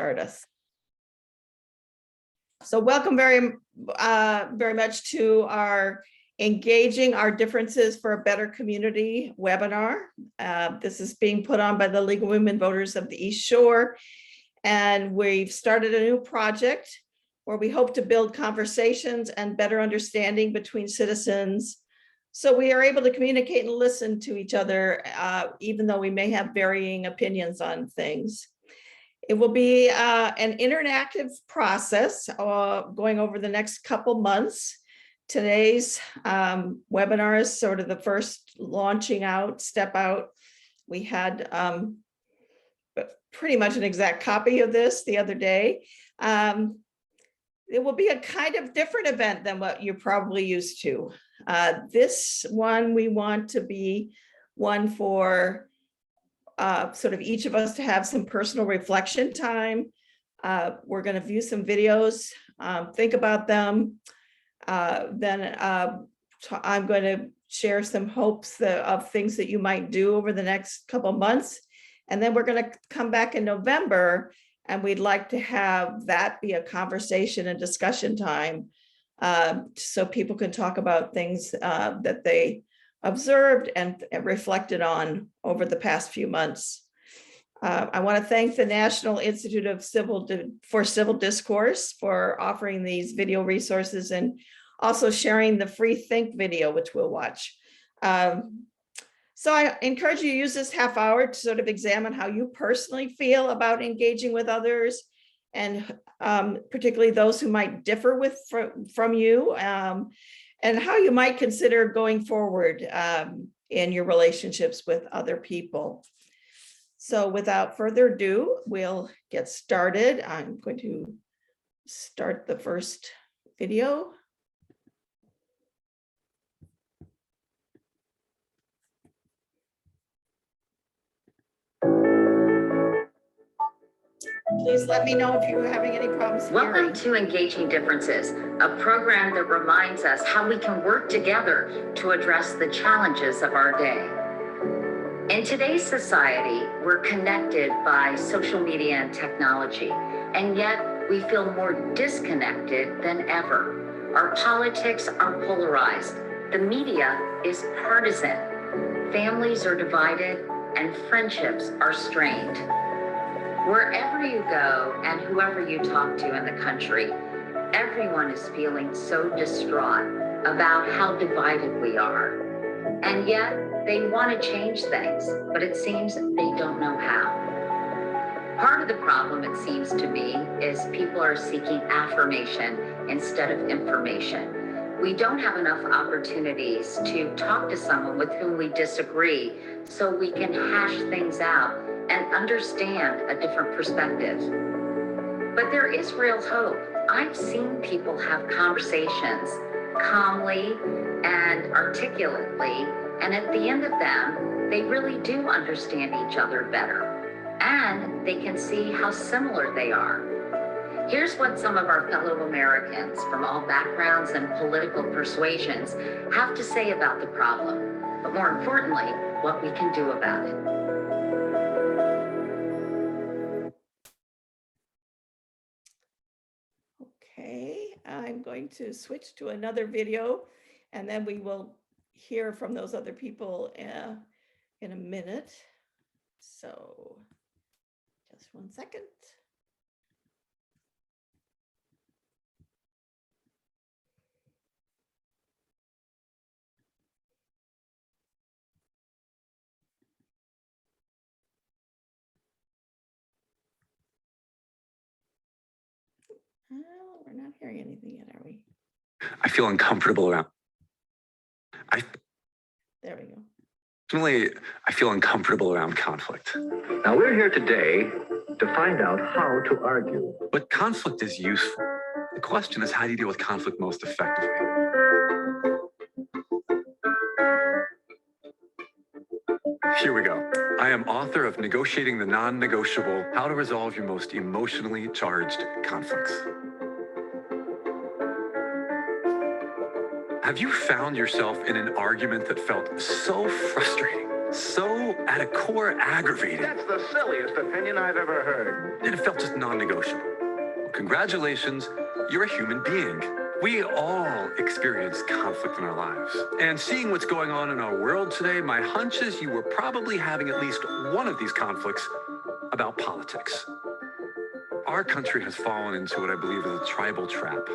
start us. So welcome very much to our Engaging Our Differences for a Better Community webinar. This is being put on by the League of Women Voters of the East Shore. And we've started a new project where we hope to build conversations and better understanding between citizens, so we are able to communicate and listen to each other, even though we may have varying opinions on things. It will be an interactive process going over the next couple months. Today's webinar is sort of the first launching out, step out. We had pretty much an exact copy of this the other day. It will be a kind of different event than what you're probably used to. This one, we want to be one for sort of each of us to have some personal reflection time. We're going to view some videos, think about them. Then I'm going to share some hopes of things that you might do over the next couple months. And then we're going to come back in November, and we'd like to have that be a conversation and discussion time, so people can talk about things that they observed and reflected on over the past few months. I want to thank the National Institute of Civil Discourse for offering these video resources and also sharing the free Think video, which we'll watch. So I encourage you to use this half hour to sort of examine how you personally feel about engaging with others, and particularly those who might differ from you, and how you might consider going forward in your relationships with other people. So without further ado, we'll get started. I'm going to start the first video. Please let me know if you're having any problems hearing. Welcome to Engaging Differences, a program that reminds us how we can work together to address the challenges of our day. In today's society, we're connected by social media and technology, and yet we feel more disconnected than ever. Our politics are polarized. The media is partisan. Families are divided, and friendships are strained. Wherever you go and whoever you talk to in the country, everyone is feeling so distraught about how divided we are. And yet they want to change things, but it seems they don't know how. Part of the problem, it seems to me, is people are seeking affirmation instead of information. We don't have enough opportunities to talk to someone with whom we disagree so we can hash things out and understand a different perspective. But there is real hope. I've seen people have conversations calmly and articulately, and at the end of them, they really do understand each other better, and they can see how similar they are. Here's what some of our fellow Americans from all backgrounds and political persuasions have to say about the problem, but more importantly, what we can do about it. Okay, I'm going to switch to another video, and then we will hear from those other people in a minute. So just 1 second. Well, we're not hearing anything yet, are we? I feel uncomfortable around. There we go. Personally, I feel uncomfortable around conflict. Now we're here today to find out how to argue. But conflict is useful. The question is, how do you deal with conflict most effectively? Here we go. I am author of Negotiating the Non-Negotiable: How to Resolve Your Most Emotionally Charged Conflicts. Have you found yourself in an argument that felt so frustrating, so at a core aggravating. That's the silliest opinion I've ever heard. And it felt just non-negotiable. Well, congratulations, you're a human being. We all experience conflict in our lives. And seeing what's going on in our world today, my hunch is you were probably having at least one of these conflicts about politics. Our country has fallen into what I believe is a tribal trap.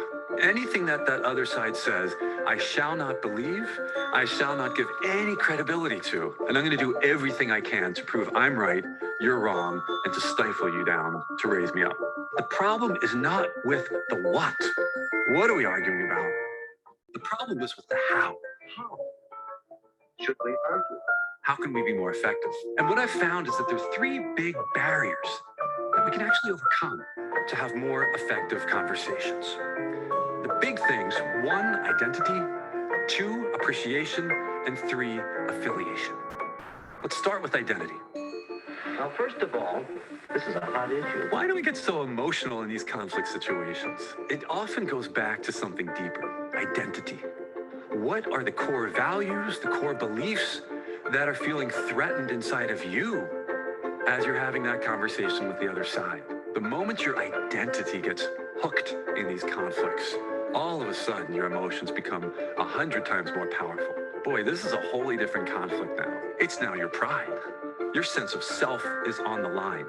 Anything that other side says, I shall not believe, I shall not give any credibility to. And I'm going to do everything I can to prove I'm right, you're wrong, and to stifle you down, to raise me up. The problem is not with the what. What are we arguing about? The problem is with the how. How should we argue? How can we be more effective? And what I've found is that there's three big barriers that we can actually overcome to have more effective conversations. The big things: 1, identity; 2, appreciation; and 3, affiliation. Let's start with identity. Now, first of all, this is a hot issue. Why do we get so emotional in these conflict situations? It often goes back to something deeper: identity. What are the core values, the core beliefs that are feeling threatened inside of you as you're having that conversation with the other side? The moment your identity gets hooked in these conflicts, all of a sudden your emotions become 100 times more powerful. Boy, this is a wholly different conflict now. It's now your pride. Your sense of self is on the line.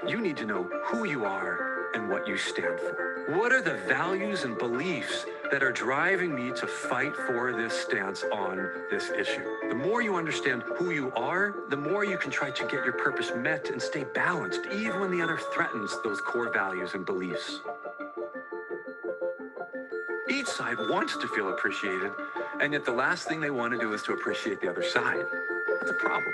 You need to know who you are and what you stand for. What are the values and beliefs that are driving me to fight for this stance on this issue? The more you understand who you are, the more you can try to get your purpose met and stay balanced, even when the other threatens those core values and beliefs. Each side wants to feel appreciated, and yet the last thing they want to do is to appreciate the other side. That's a problem.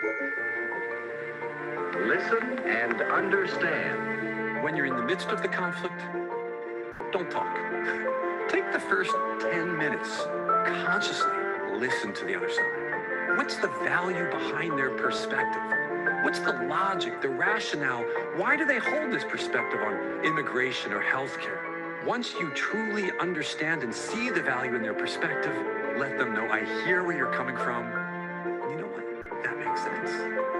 Listen and understand. When you're in the midst of the conflict, don't talk. Take the first 10 minutes. Consciously listen to the other side. What's the value behind their perspective? What's the logic, the rationale? Why do they hold this perspective on immigration or healthcare? Once you truly understand and see the value in their perspective, let them know, I hear where you're coming from. And you know what? That makes sense.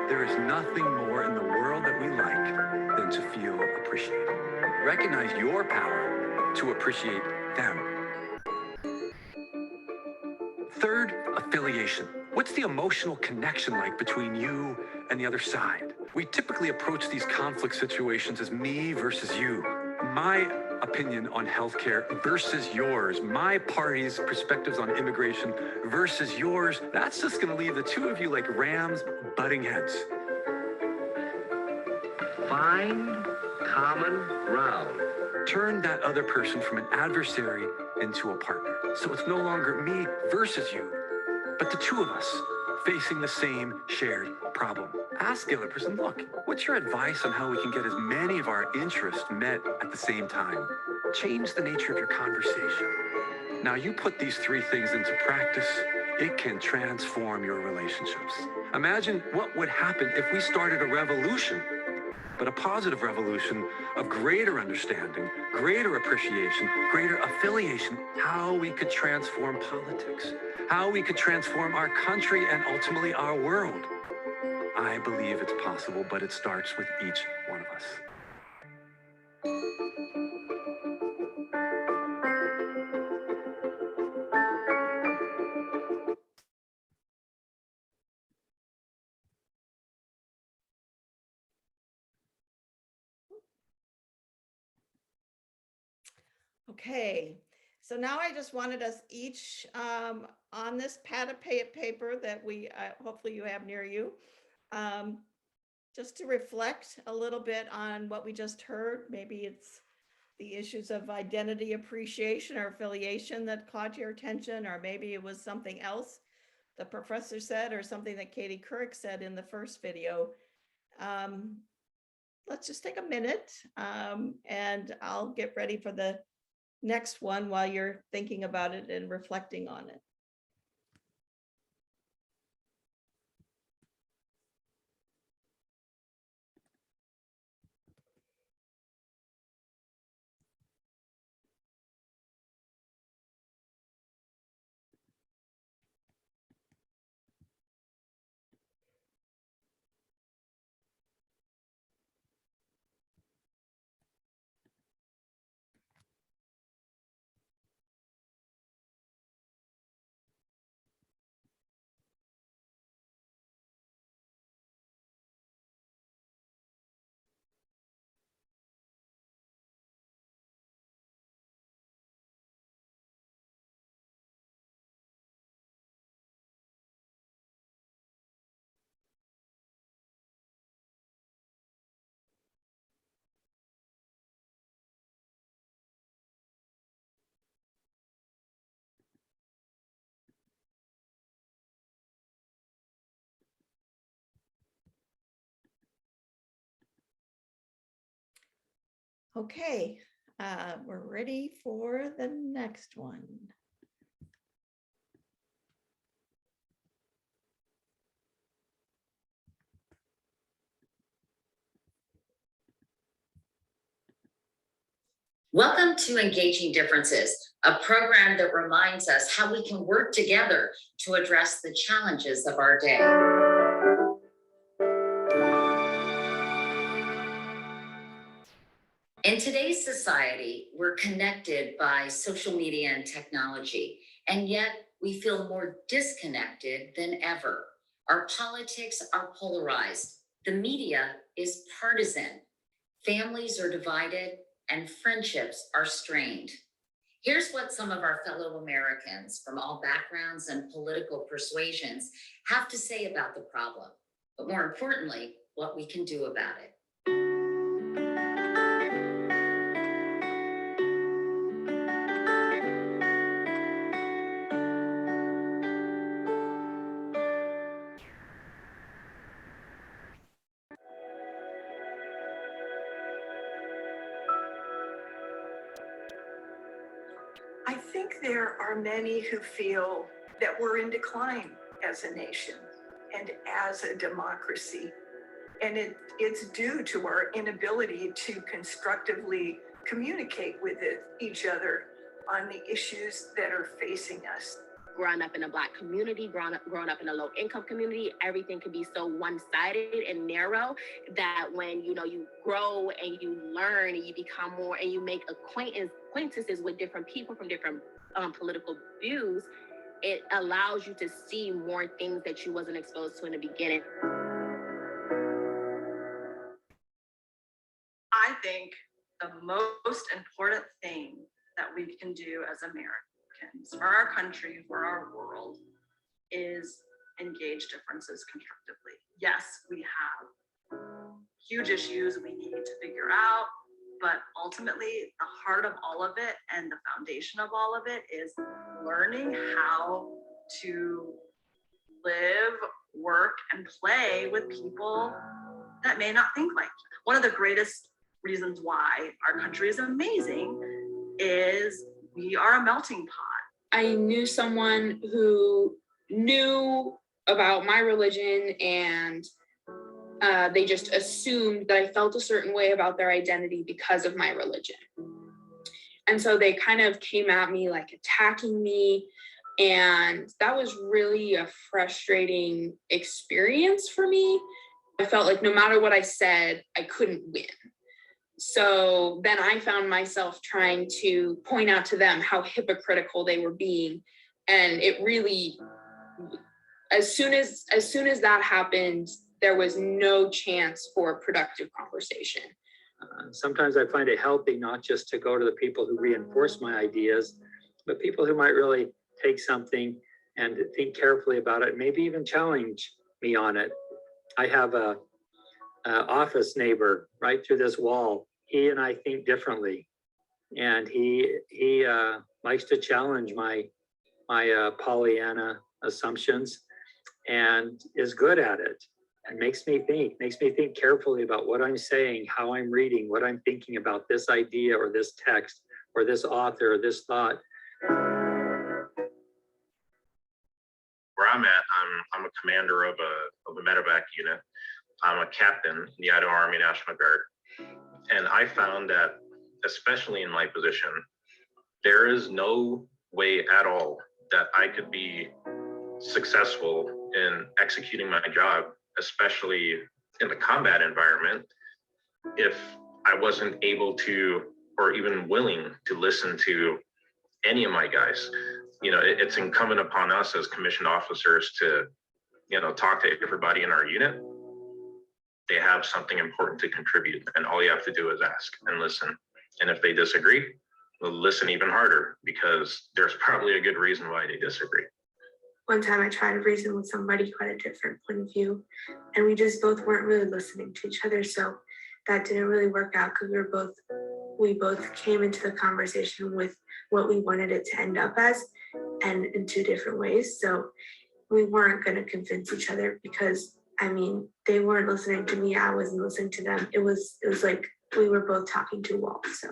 There is nothing more in the world that we like than to feel appreciated. Recognize your power to appreciate them. Third, affiliation. What's the emotional connection like between you and the other side? We typically approach these conflict situations as me versus you. My opinion on healthcare versus yours. My party's perspectives on immigration versus yours. That's just going to leave the two of you like rams butting heads. Find common ground. Turn that other person from an adversary into a partner. So it's no longer me versus you, but the two of us facing the same shared problem. Ask the other person, look, what's your advice on how we can get as many of our interests met at the same time? Change the nature of your conversation. Now you put these three things into practice, it can transform your relationships. Imagine what would happen if we started a revolution, but a positive revolution of greater understanding, greater appreciation, greater affiliation, how we could transform politics, how we could transform our country and ultimately our world. I believe it's possible, but it starts with each one of us. Okay, so now I just wanted us each on this pad of paper that we hopefully you have near you, just to reflect a little bit on what we just heard. Maybe it's the issues of identity appreciation or affiliation that caught your attention, or maybe it was something else the professor said or something that Katie Couric said in the first video. Let's just take a minute and I'll get ready for the next one while you're thinking about it and reflecting on it. Okay, we're ready for the next one. Welcome to Engaging Differences, a program that reminds us how we can work together to address the challenges of our day. In today's society, we're connected by social media and technology, and yet we feel more disconnected than ever. Our politics are polarized. The media is partisan. Families are divided and friendships are strained. Here's what some of our fellow Americans from all backgrounds and political persuasions have to say about the problem, but more importantly, what we can do about it. I think there are many who feel that we're in decline as a nation and as a democracy. And it's due to our inability to constructively communicate with each other on the issues that are facing us. Growing up in a Black community, growing up in a low income community, everything can be so one-sided and narrow that when you grow and you learn and you become more and you make acquaintances with different people from different political views, it allows you to see more things that you wasn't exposed to in the beginning. I think the most important thing that we can do as Americans, for our country, for our world, is engage differences constructively. Yes, we have huge issues we need to figure out, but ultimately the heart of all of it and the foundation of all of it is learning how to live, work, and play with people that may not think like you. One of the greatest reasons why our country is amazing is we are a melting pot. I knew someone who knew about my religion and they just assumed that I felt a certain way about their identity because of my religion. And so they kind of came at me like attacking me. And that was really a frustrating experience for me. I felt like no matter what I said, I couldn't win. So then I found myself trying to point out to them how hypocritical they were being. And it really, as soon as that happened, there was no chance for a productive conversation. Sometimes I find it helping not just to go to the people who reinforce my ideas, but people who might really take something and think carefully about it, maybe even challenge me on it. I have a office neighbor right through this wall. He and I think differently, and he likes to challenge my Pollyanna assumptions, and is good at it, and makes me think carefully about what I'm saying, how I'm reading, what I'm thinking about this idea or this text or this author or this thought. Where I'm at, I'm a commander of a medevac unit. I'm a captain in the Idaho Army National Guard. And I found that, especially in my position, there is no way at all that I could be successful in executing my job, especially in the combat environment, if I wasn't able to, or even willing to listen to any of my guys. It's incumbent upon us as commissioned officers to, talk to everybody in our unit. They have something important to contribute, and all you have to do is ask and listen. And if they disagree, we'll listen even harder, because there's probably a good reason why they disagree. One time I tried to reason with somebody who had a different point of view, and we just both weren't really listening to each other. So that didn't really work out, because we both came into the conversation with what we wanted it to end up as, and in two different ways. So we weren't going to convince each other, because they weren't listening to me, I wasn't listening to them. It was like we were both talking to walls. So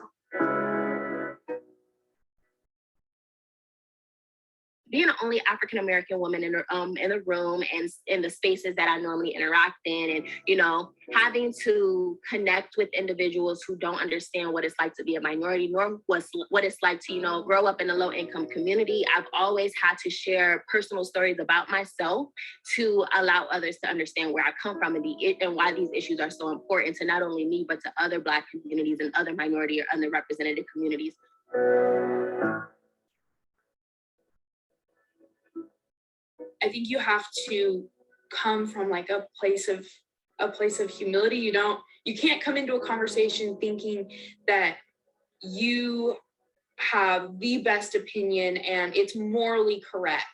being the only African American woman in the room and in the spaces that I normally interact in, and having to connect with individuals who don't understand what it's like to be a minority, nor what it's like to grow up in a low income community. I've always had to share personal stories about myself to allow others to understand where I come from and why these issues are so important to not only me but to other Black communities and other minority or underrepresented communities. I think you have to come from like a place of humility. You can't come into a conversation thinking that you have the best opinion and it's morally correct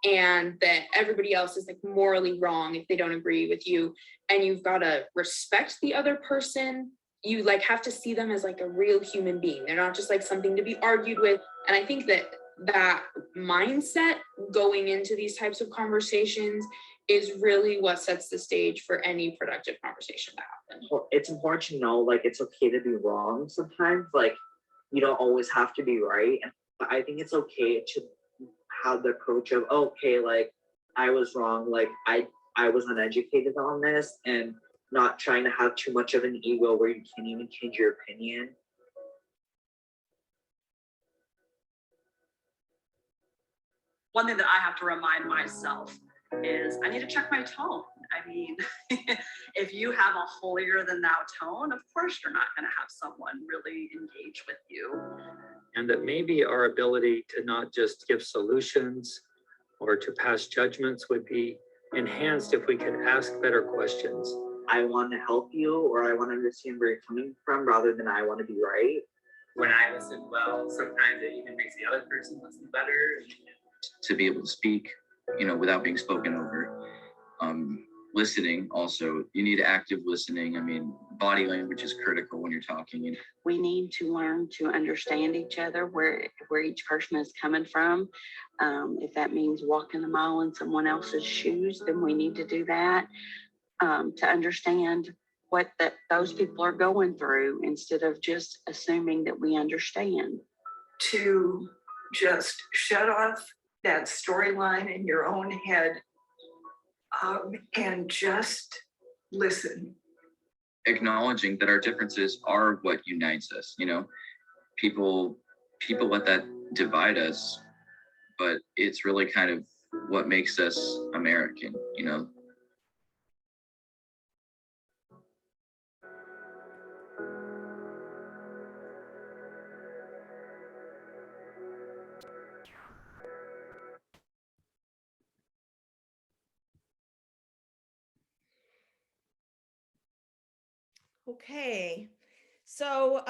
and that everybody else is like morally wrong if they don't agree with you. And you've got to respect the other person. You like have to see them as like a real human being. They're not just like something to be argued with. And I think that mindset going into these types of conversations is really what sets the stage for any productive conversation to happen. It's important to know like it's okay to be wrong sometimes. Like you don't always have to be right. And I think it's okay to have the approach of okay, like I was wrong, like I was uneducated on this, and not trying to have too much of an ego where you can't even change your opinion. One thing that I have to remind myself is I need to check my tone. I mean, if you have a holier than thou tone, of course you're not going to have someone really engage with you. And that maybe our ability to not just give solutions or to pass judgments would be enhanced if we could ask better questions. I want to help you, or I want to understand where you're coming from rather than I want to be right. When I listen well, sometimes it even makes the other person listen better. To be able to speak, without being spoken over. Listening also, you need active listening. I mean, body language is critical when you're talking. We need to learn to understand each other, where each person is coming from. If that means walking a mile in someone else's shoes, then we need to do that to understand what those people are going through instead of just assuming that we understand. To just shut off that storyline in your own head and just listen. Acknowledging that our differences are what unites us. People let that divide us, but it's really kind of what makes us American, Okay, so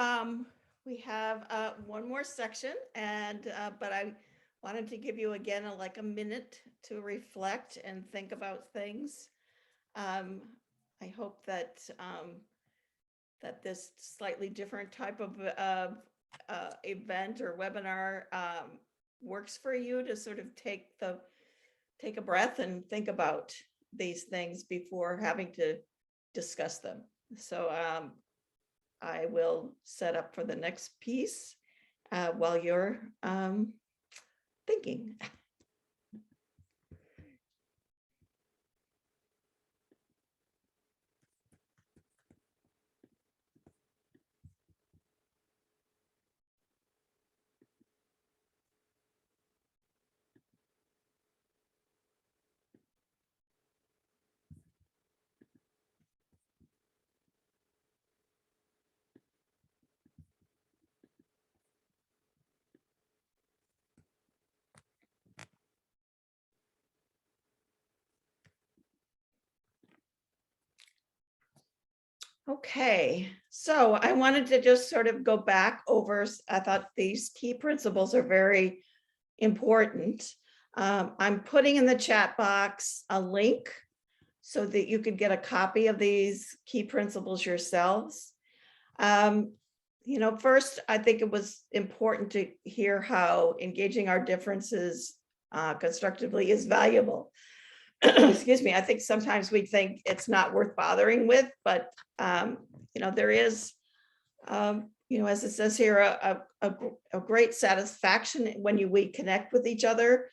we have one more section, and but I wanted to give you again like a minute to reflect and think about things. I hope that that this slightly different type of event or webinar works for you to sort of take a breath and think about these things before having to discuss them. So I will set up for the next piece while you're thinking. Okay, so I wanted to just sort of go back over, I thought these key principles are very important. I'm putting in the chat box a link so that you could get a copy of these key principles yourselves. First, I think it was important to hear how engaging our differences constructively is valuable. excuse me, I think sometimes we think it's not worth bothering with, but there is, as it says here, a great satisfaction when we connect with each other.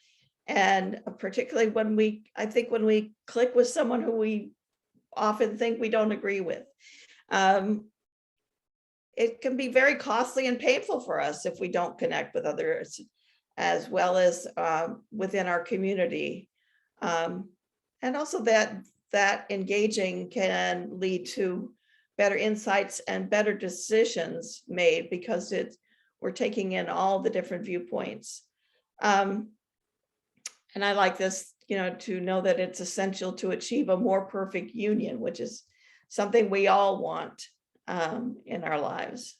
And particularly when we click with someone who we often think we don't agree with. It can be very costly and painful for us if we don't connect with others, as well as within our community. And also that engaging can lead to better insights and better decisions made, because we're taking in all the different viewpoints. And I like this, to know that it's essential to achieve a more perfect union, which is something we all want in our lives.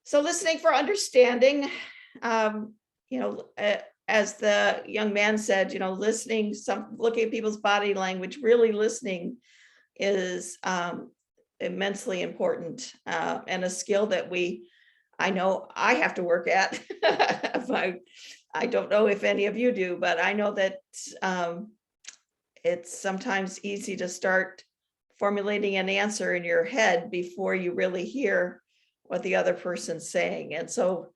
So listening for understanding, as the young man said, listening, looking at people's body language, really listening is immensely important, and a skill that I know I have to work at. I don't know if any of you do, but I know that it's sometimes easy to start formulating an answer in your head before you really hear what the other person's saying. And so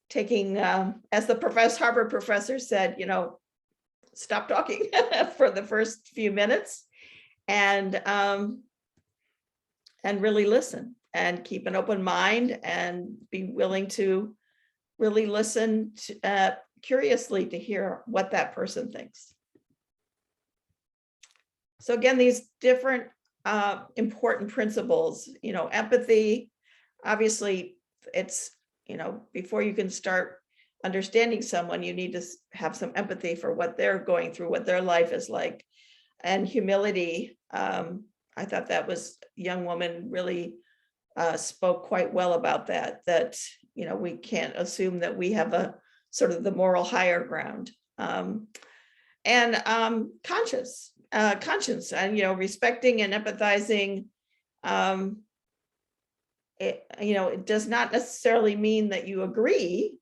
taking, as the Harvard professor said, stop talking for the first few minutes and really listen and keep an open mind and be willing to really listen curiously to hear what that person thinks. So again, these different important principles, empathy, obviously it's, before you can start understanding someone, you need to have some empathy for what they're going through, what their life is like. And humility, I thought that was young woman really spoke quite well about that, we can't assume that we have a sort of the moral higher ground. And conscience and, respecting and empathizing. It does not necessarily mean that you agree.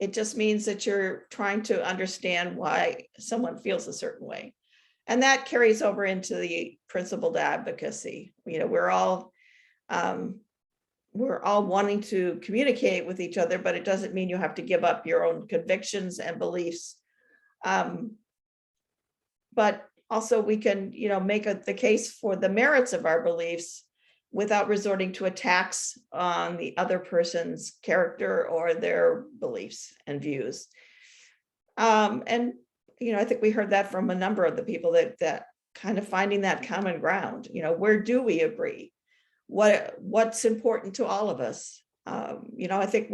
It just means that you're trying to understand why someone feels a certain way. And that carries over into the principled advocacy. We're all wanting to communicate with each other, but it doesn't mean you have to give up your own convictions and beliefs. But also we can, make the case for the merits of our beliefs without resorting to attacks on the other person's character or their beliefs and views. And, I think we heard that from a number of the people that kind of finding that common ground, where do we agree? What's important to all of us? I think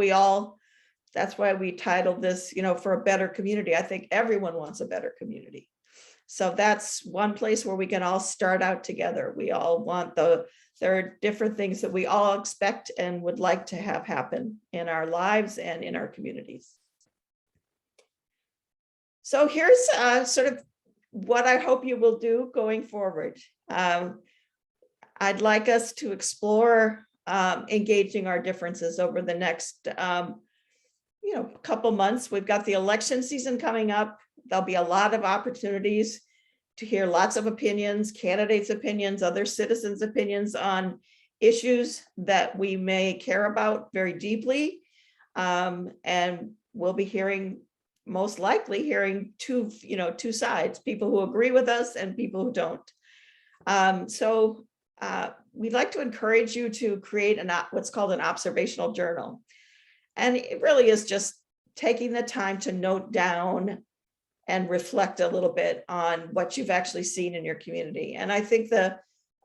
that's why we titled this, for a better community. I think everyone wants a better community. So that's one place where we can all start out together. We all want there are different things that we all expect and would like to have happen in our lives and in our communities. So here's sort of what I hope you will do going forward. I'd like us to explore engaging our differences over the next couple months. We've got the election season coming up. There'll be a lot of opportunities to hear lots of opinions, candidates' opinions, other citizens' opinions on issues that we may care about very deeply. And we'll be most likely hearing two sides, people who agree with us and people who don't. So we'd like to encourage you to create what's called an observational journal. And it really is just taking the time to note down and reflect a little bit on what you've actually seen in your community. And I think the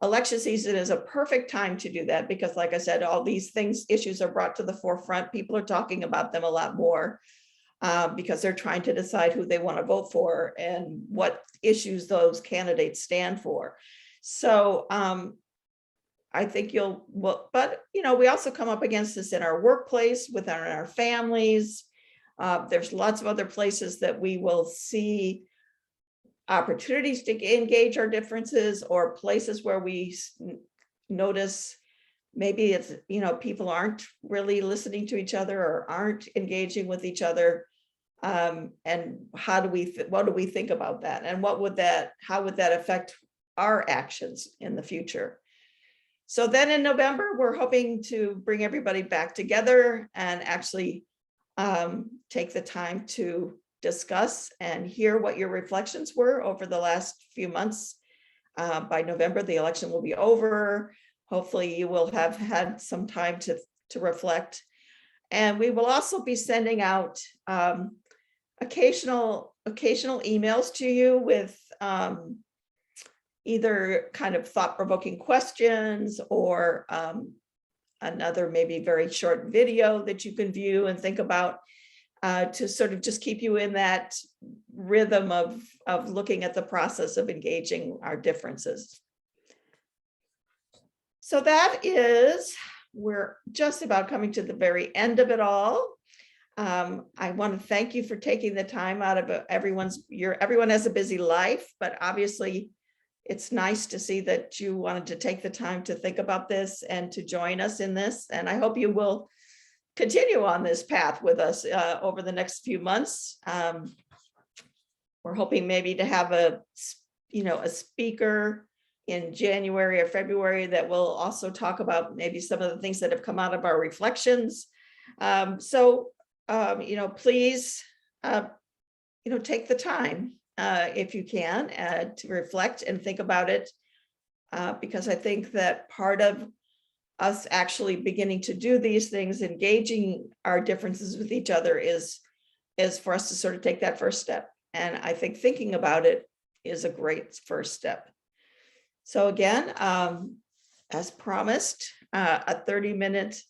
election season is a perfect time to do that because, like I said, all these issues are brought to the forefront. People are talking about them a lot more because they're trying to decide who they want to vote for and what issues those candidates stand for. So I think but we also come up against this in our workplace, within our families. There's lots of other places that we will see opportunities to engage our differences, or places where we notice maybe it's, people aren't really listening to each other or aren't engaging with each other. And what do we think about that? And how would that affect our actions in the future? So then in November, we're hoping to bring everybody back together and actually take the time to discuss and hear what your reflections were over the last few months. By November, the election will be over. Hopefully you will have had some time to reflect. And we will also be sending out occasional emails to you with either kind of thought-provoking questions or another maybe very short video that you can view and think about to sort of just keep you in that rhythm of looking at the process of engaging our differences. So that is, we're just about coming to the very end of it all. I want to thank you for taking the time out of everyone has a busy life, but obviously it's nice to see that you wanted to take the time to think about this and to join us in this. And I hope you will continue on this path with us over the next few months. We're hoping maybe to have a speaker in January or February that will also talk about maybe some of the things that have come out of our reflections. Please, take the time if you can to reflect and think about it, because I think that part of us actually beginning to do these things, engaging our differences with each other is for us to sort of take that first step. And I think thinking about it is a great first step. So again, as promised, a 30-minute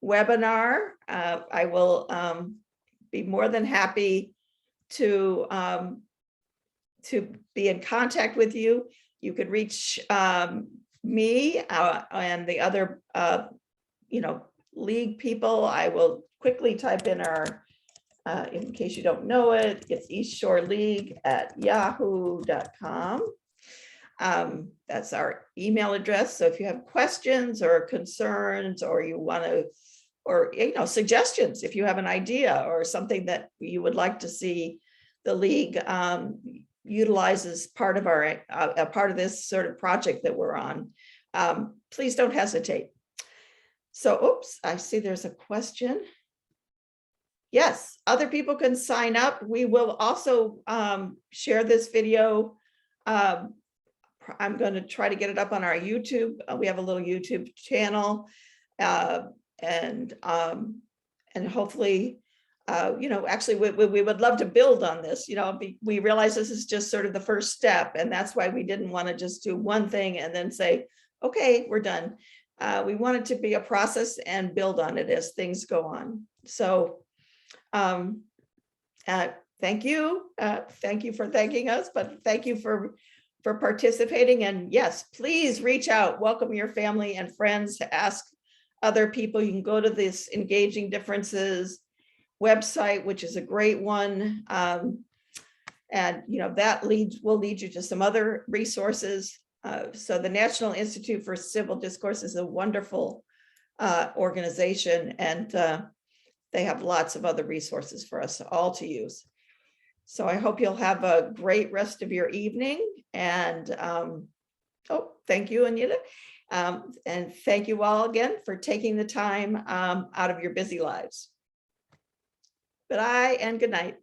webinar. I will be more than happy to be in contact with you. You could reach me and the other league people. I will quickly type in our, in case you don't know it, it's eastshoreleague@yahoo.com. That's our email address. So if you have questions or concerns, or you want to, or suggestions, if you have an idea or something that you would like to see the league utilize as part of a part of this sort of project that we're on, please don't hesitate. So, oops, I see there's a question. Yes, other people can sign up. We will also share this video. I'm going to try to get it up on our YouTube. We have a little YouTube channel, and hopefully, actually we would love to build on this. We realize this is just sort of the first step, and that's why we didn't want to just do one thing and then say, okay, we're done. We want it to be a process and build on it as things go on. So thank you. Thank you for thanking us, but thank you for participating. And yes, please reach out, welcome your family and friends to ask other people. You can go to this Engaging Differences website, which is a great one. And that will lead you to some other resources. So the National Institute for Civil Discourse is a wonderful organization, and they have lots of other resources for us all to use. So I hope you'll have a great rest of your evening. And thank you, Anita. And thank you all again for taking the time out of your busy lives. Good night and good night.